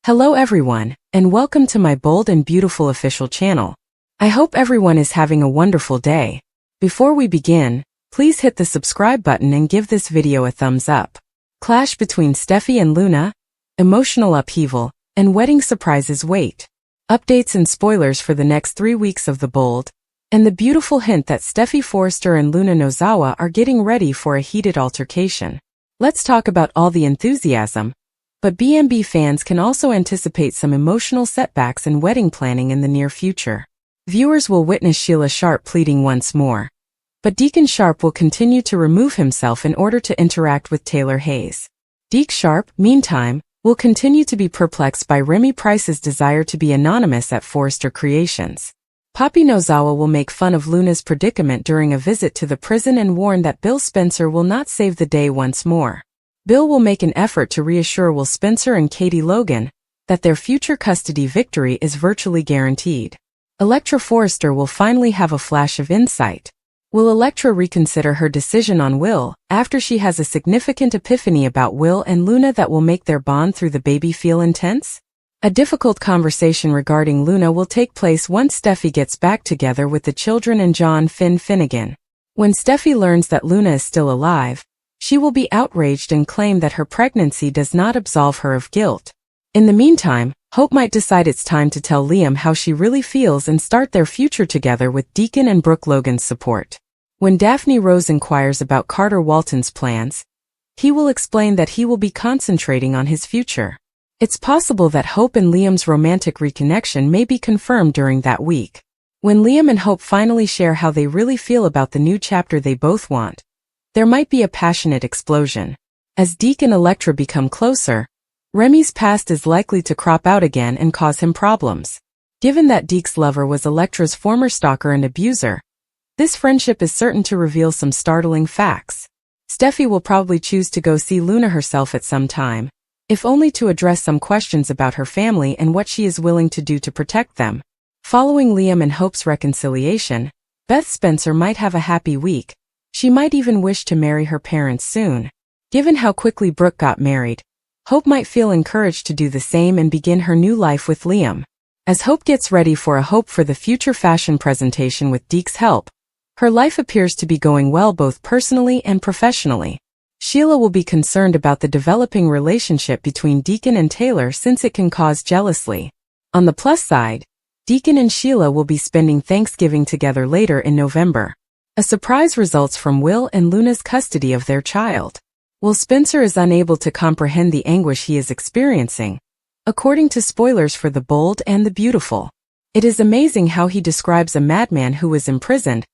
Hello everyone, and welcome to my bold and beautiful official channel. I hope everyone is having a wonderful day. Before we begin, please hit the subscribe button and give this video a thumbs up. Clash between Steffy and Luna, emotional upheaval, and wedding surprises wait. Updates and spoilers for the next 3 weeks of The Bold, and the beautiful hint that Steffy Forrester and Luna Nozawa are getting ready for a heated altercation. Let's talk about all the enthusiasm. But BMB fans can also anticipate some emotional setbacks in wedding planning in the near future. Viewers will witness Sheila Sharp pleading once more. But Deacon Sharp will continue to remove himself in order to interact with Taylor Hayes. Deke Sharp, meantime, will continue to be perplexed by Remy Price's desire to be anonymous at Forrester Creations. Poppy Nozawa will make fun of Luna's predicament during a visit to the prison and warn that Bill Spencer will not save the day once more. Bill will make an effort to reassure Will Spencer and Katie Logan that their future custody victory is virtually guaranteed. Elektra Forrester will finally have a flash of insight. Will Elektra reconsider her decision on Will after she has a significant epiphany about Will and Luna that will make their bond through the baby feel intense? A difficult conversation regarding Luna will take place once Steffy gets back together with the children and John Finnegan. When Steffy learns that Luna is still alive, she will be outraged and claim that her pregnancy does not absolve her of guilt. In the meantime, Hope might decide it's time to tell Liam how she really feels and start their future together with Deacon and Brooke Logan's support. When Daphne Rose inquires about Carter Walton's plans, he will explain that he will be concentrating on his future. It's possible that Hope and Liam's romantic reconnection may be confirmed during that week. When Liam and Hope finally share how they really feel about the new chapter they both want, there might be a passionate explosion. As Deke and Elektra become closer, Remy's past is likely to crop out again and cause him problems. Given that Deke's lover was Elektra's former stalker and abuser, this friendship is certain to reveal some startling facts. Steffy will probably choose to go see Luna herself at some time, if only to address some questions about her family and what she is willing to do to protect them. Following Liam and Hope's reconciliation, Beth Spencer might have a happy week. She might even wish to marry her parents soon. Given how quickly Brooke got married, Hope might feel encouraged to do the same and begin her new life with Liam. As Hope gets ready for a Hope for the Future fashion presentation with Deke's help, her life appears to be going well both personally and professionally. Sheila will be concerned about the developing relationship between Deacon and Taylor since it can cause jealousy. On the plus side, Deacon and Sheila will be spending Thanksgiving together later in November. A surprise results from Will and Luna's custody of their child. Will Spencer is unable to comprehend the anguish he is experiencing, according to spoilers for The Bold and the Beautiful. It is amazing how he describes a madman who was imprisoned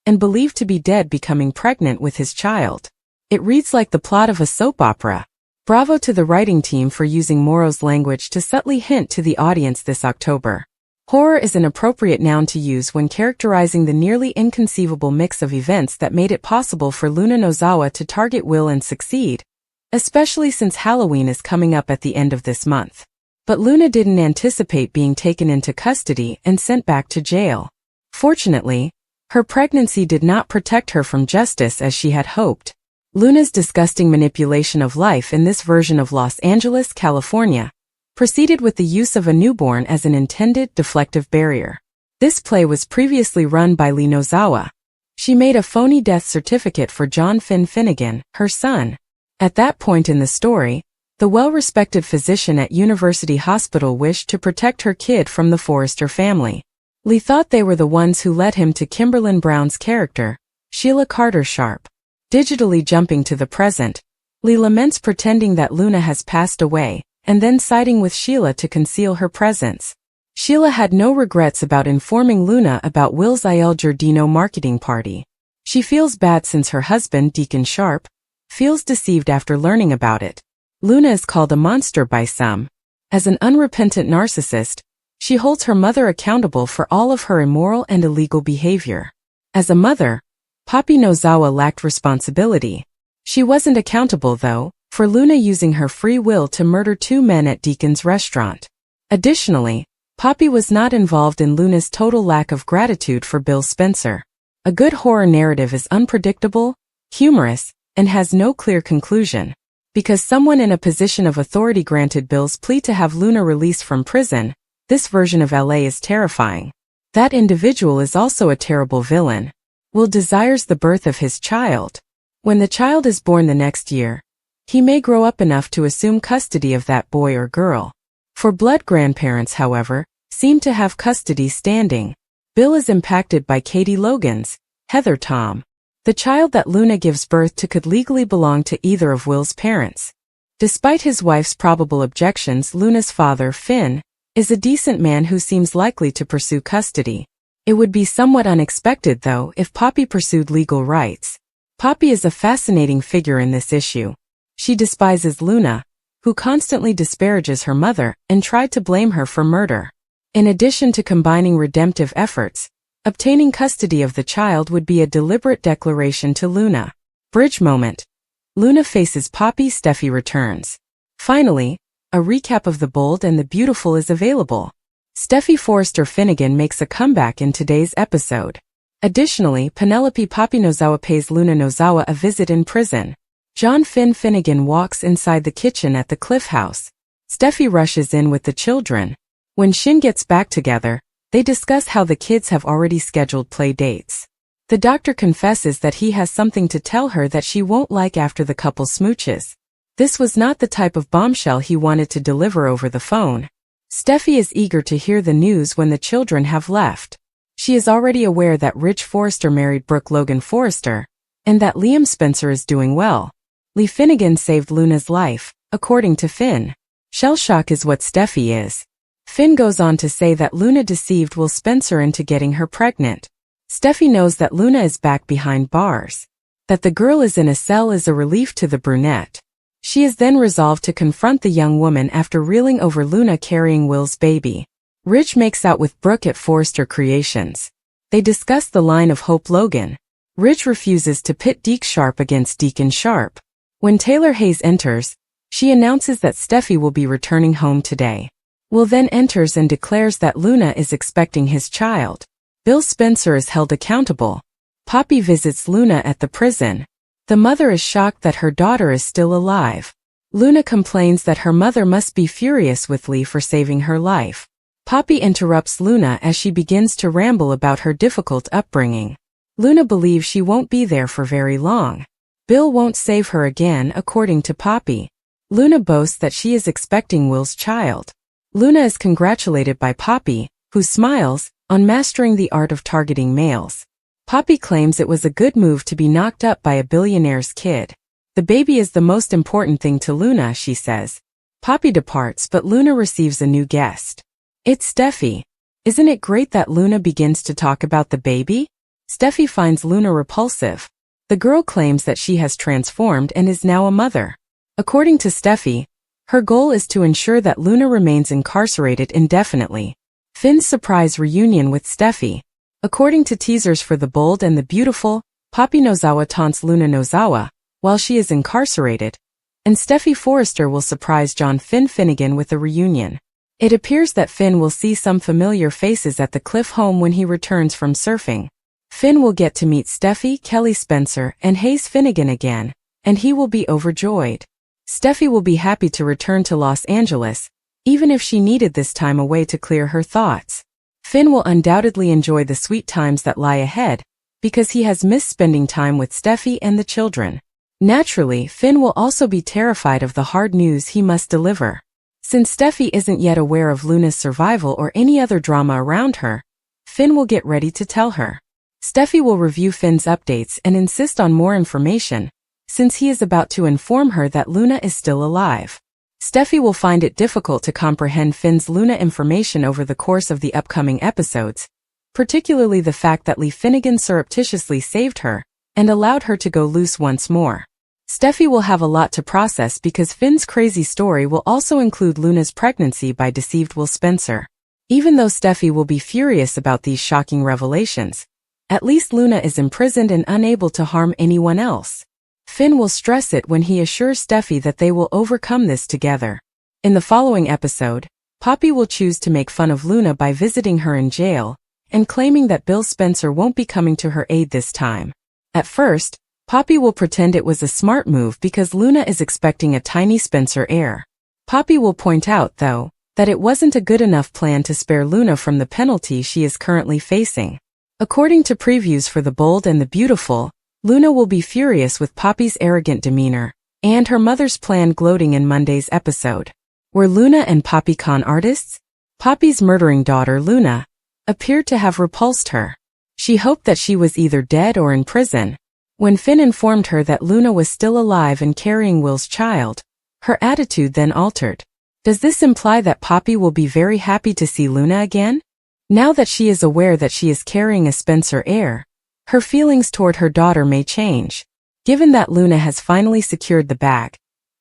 and believed to be dead becoming pregnant with his child. It reads like the plot of a soap opera. Bravo to the writing team for using Morrow's language to subtly hint to the audience this October. Horror is an appropriate noun to use when characterizing the nearly inconceivable mix of events that made it possible for Luna Nozawa to target Will and succeed, especially since Halloween is coming up at the end of this month. But Luna didn't anticipate being taken into custody and sent back to jail. Fortunately, her pregnancy did not protect her from justice as she had hoped. Luna's disgusting manipulation of life in this version of Los Angeles, California, proceeded with the use of a newborn as an intended deflective barrier. This play was previously run by Lee Nozawa. She made a phony death certificate for John Finnegan, her son. At that point in the story, the well-respected physician at University Hospital wished to protect her kid from the Forrester family. Lee thought they were the ones who led him to Kimberlyn Brown's character, Sheila Carter Sharp. Digitally jumping to the present, Lee laments pretending that Luna has passed away, and then siding with Sheila to conceal her presence. Sheila had no regrets about informing Luna about Will's Il Giardino marketing party. She feels bad since her husband, Deacon Sharp, feels deceived after learning about it. Luna is called a monster by some. As an unrepentant narcissist, she holds her mother accountable for all of her immoral and illegal behavior. As a mother, Poppy Nozawa lacked responsibility. She wasn't accountable, though, for Luna using her free will to murder 2 men at Deacon's restaurant. Additionally, Poppy was not involved in Luna's total lack of gratitude for Bill Spencer. A good horror narrative is unpredictable, humorous, and has no clear conclusion. Because someone in a position of authority granted Bill's plea to have Luna released from prison, this version of LA is terrifying. That individual is also a terrible villain. Will desires the birth of his child. When the child is born the next year, he may grow up enough to assume custody of that boy or girl. For blood grandparents, however, seem to have custody standing. Bill is impacted by Katie Logan's, Heather Tom. The child that Luna gives birth to could legally belong to either of Will's parents. Despite his wife's probable objections, Luna's father, Finn, is a decent man who seems likely to pursue custody. It would be somewhat unexpected, though, if Poppy pursued legal rights. Poppy is a fascinating figure in this issue. She despises Luna, who constantly disparages her mother and tried to blame her for murder. In addition to combining redemptive efforts, obtaining custody of the child would be a deliberate declaration to Luna. Bridge moment. Luna faces Poppy. Steffy returns. Finally, a recap of The Bold and the Beautiful is available. Steffy Forrester Finnegan makes a comeback in today's episode. Additionally, Penelope Poppy Nozawa pays Luna Nozawa a visit in prison. John Finn Finnegan walks inside the kitchen at the Cliff House. Steffy rushes in with the children. When Shin gets back together, they discuss how the kids have already scheduled play dates. The doctor confesses that he has something to tell her that she won't like after the couple smooches. This was not the type of bombshell he wanted to deliver over the phone. Steffy is eager to hear the news when the children have left. She is already aware that Rich Forrester married Brooke Logan Forrester, and that Liam Spencer is doing well. Lee Finnegan saved Luna's life, according to Finn. Shell shock is what Steffy is. Finn goes on to say that Luna deceived Will Spencer into getting her pregnant. Steffy knows that Luna is back behind bars. That the girl is in a cell is a relief to the brunette. She is then resolved to confront the young woman after reeling over Luna carrying Will's baby. Rich makes out with Brooke at Forrester Creations. They discuss the line of Hope Logan. Rich refuses to pit Deke Sharp against Deacon Sharp. When Taylor Hayes enters, she announces that Steffy will be returning home today. Will then enters and declares that Luna is expecting his child. Bill Spencer is held accountable. Poppy visits Luna at the prison. The mother is shocked that her daughter is still alive. Luna complains that her mother must be furious with Lee for saving her life. Poppy interrupts Luna as she begins to ramble about her difficult upbringing. Luna believes she won't be there for very long. Bill won't save her again, according to Poppy. Luna boasts that she is expecting Will's child. Luna is congratulated by Poppy, who smiles, on mastering the art of targeting males. Poppy claims it was a good move to be knocked up by a billionaire's kid. The baby is the most important thing to Luna, she says. Poppy departs, but Luna receives a new guest. It's Steffy. Isn't it great that Luna begins to talk about the baby? Steffy finds Luna repulsive. The girl claims that she has transformed and is now a mother. According to Steffy, her goal is to ensure that Luna remains incarcerated indefinitely. Finn's surprise reunion with Steffy. According to teasers for The Bold and the Beautiful, Poppy Nozawa taunts Luna Nozawa while she is incarcerated, and Steffy Forrester will surprise John Finn Finnegan with a reunion. It appears that Finn will see some familiar faces at the Cliff home when he returns from surfing. Finn will get to meet Steffy, Kelly Spencer, and Hayes Finnegan again, and he will be overjoyed. Steffy will be happy to return to Los Angeles, even if she needed this time away to clear her thoughts. Finn will undoubtedly enjoy the sweet times that lie ahead, because he has missed spending time with Steffy and the children. Naturally, Finn will also be terrified of the hard news he must deliver. Since Steffy isn't yet aware of Luna's survival or any other drama around her, Finn will get ready to tell her. Steffy will review Finn's updates and insist on more information, since he is about to inform her that Luna is still alive. Steffy will find it difficult to comprehend Finn's Luna information over the course of the upcoming episodes, particularly the fact that Lee Finnegan surreptitiously saved her and allowed her to go loose once more. Steffy will have a lot to process because Finn's crazy story will also include Luna's pregnancy by deceived Will Spencer. Even though Steffy will be furious about these shocking revelations, at least Luna is imprisoned and unable to harm anyone else. Finn will stress it when he assures Steffy that they will overcome this together. In the following episode, Poppy will choose to make fun of Luna by visiting her in jail and claiming that Bill Spencer won't be coming to her aid this time. At first, Poppy will pretend it was a smart move because Luna is expecting a tiny Spencer heir. Poppy will point out, though, that it wasn't a good enough plan to spare Luna from the penalty she is currently facing. According to previews for The Bold and the Beautiful, Luna will be furious with Poppy's arrogant demeanor, and her mother's plan gloating in Monday's episode. Were Luna and Poppy con artists? Poppy's murdering daughter, Luna, appeared to have repulsed her. She hoped that she was either dead or in prison. When Finn informed her that Luna was still alive and carrying Will's child, her attitude then altered. Does this imply that Poppy will be very happy to see Luna again? Now that she is aware that she is carrying a Spencer heir, her feelings toward her daughter may change. Given that Luna has finally secured the bag,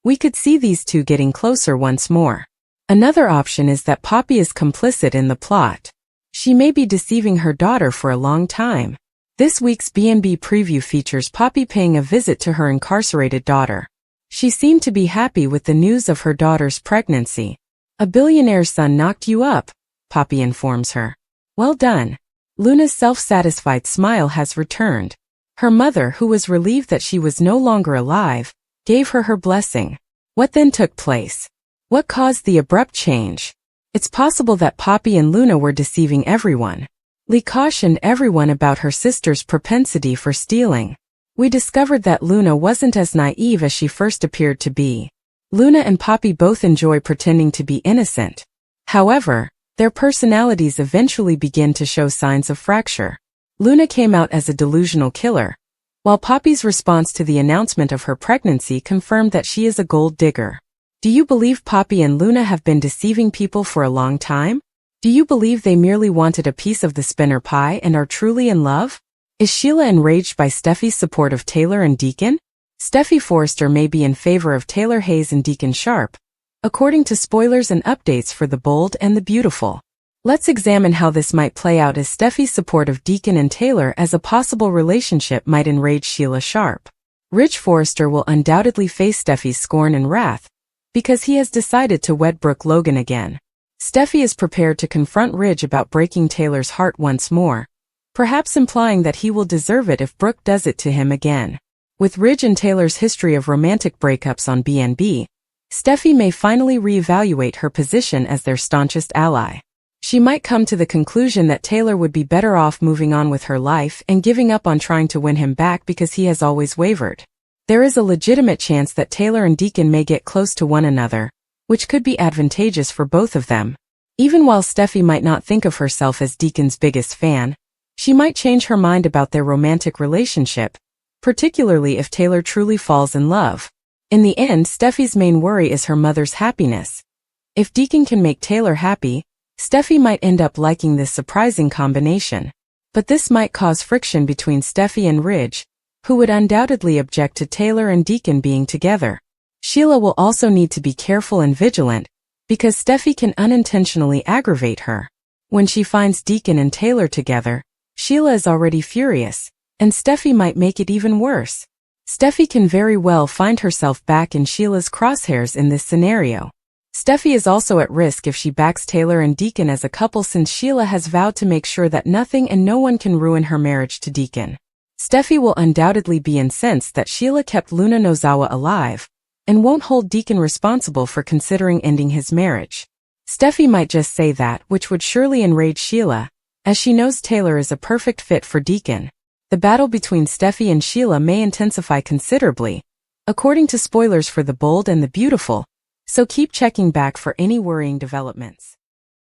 we could see these two getting closer once more. Another option is that Poppy is complicit in the plot. She may be deceiving her daughter for a long time. This week's B&B preview features Poppy paying a visit to her incarcerated daughter. She seemed to be happy with the news of her daughter's pregnancy. "A billionaire's son knocked you up," Poppy informs her. "Well done." Luna's self-satisfied smile has returned. Her mother, who was relieved that she was no longer alive, gave her her blessing. What then took place? What caused the abrupt change? It's possible that Poppy and Luna were deceiving everyone. Lee cautioned everyone about her sister's propensity for stealing. We discovered that Luna wasn't as naive as she first appeared to be. Luna and Poppy both enjoy pretending to be innocent. However, their personalities eventually begin to show signs of fracture. Luna came out as a delusional killer, while Poppy's response to the announcement of her pregnancy confirmed that she is a gold digger. Do you believe Poppy and Luna have been deceiving people for a long time? Do you believe they merely wanted a piece of the spinner pie and are truly in love? Is Sheila enraged by Steffy's support of Taylor and Deacon? Steffy Forrester may be in favor of Taylor Hayes and Deacon Sharp, according to spoilers and updates for The Bold and the Beautiful. Let's examine how this might play out, as Steffy's support of Deacon and Taylor as a possible relationship might enrage Sheila Sharp. Ridge Forrester will undoubtedly face Steffy's scorn and wrath, because he has decided to wed Brooke Logan again. Steffy is prepared to confront Ridge about breaking Taylor's heart once more, perhaps implying that he will deserve it if Brooke does it to him again. With Ridge and Taylor's history of romantic breakups on B&B, Steffy may finally reevaluate her position as their staunchest ally. She might come to the conclusion that Taylor would be better off moving on with her life and giving up on trying to win him back because he has always wavered. There is a legitimate chance that Taylor and Deacon may get close to one another, which could be advantageous for both of them. Even while Steffy might not think of herself as Deacon's biggest fan, she might change her mind about their romantic relationship, particularly if Taylor truly falls in love. In the end, Steffy's main worry is her mother's happiness. If Deacon can make Taylor happy, Steffy might end up liking this surprising combination. But this might cause friction between Steffy and Ridge, who would undoubtedly object to Taylor and Deacon being together. Sheila will also need to be careful and vigilant, because Steffy can unintentionally aggravate her. When she finds Deacon and Taylor together, Sheila is already furious, and Steffy might make it even worse. Steffy can very well find herself back in Sheila's crosshairs in this scenario. Steffy is also at risk if she backs Taylor and Deacon as a couple, since Sheila has vowed to make sure that nothing and no one can ruin her marriage to Deacon. Steffy will undoubtedly be incensed that Sheila kept Luna Nozawa alive, and won't hold Deacon responsible for considering ending his marriage. Steffy might just say that, which would surely enrage Sheila, as she knows Taylor is a perfect fit for Deacon. The battle between Steffy and Sheila may intensify considerably, according to spoilers for The Bold and the Beautiful, so keep checking back for any worrying developments.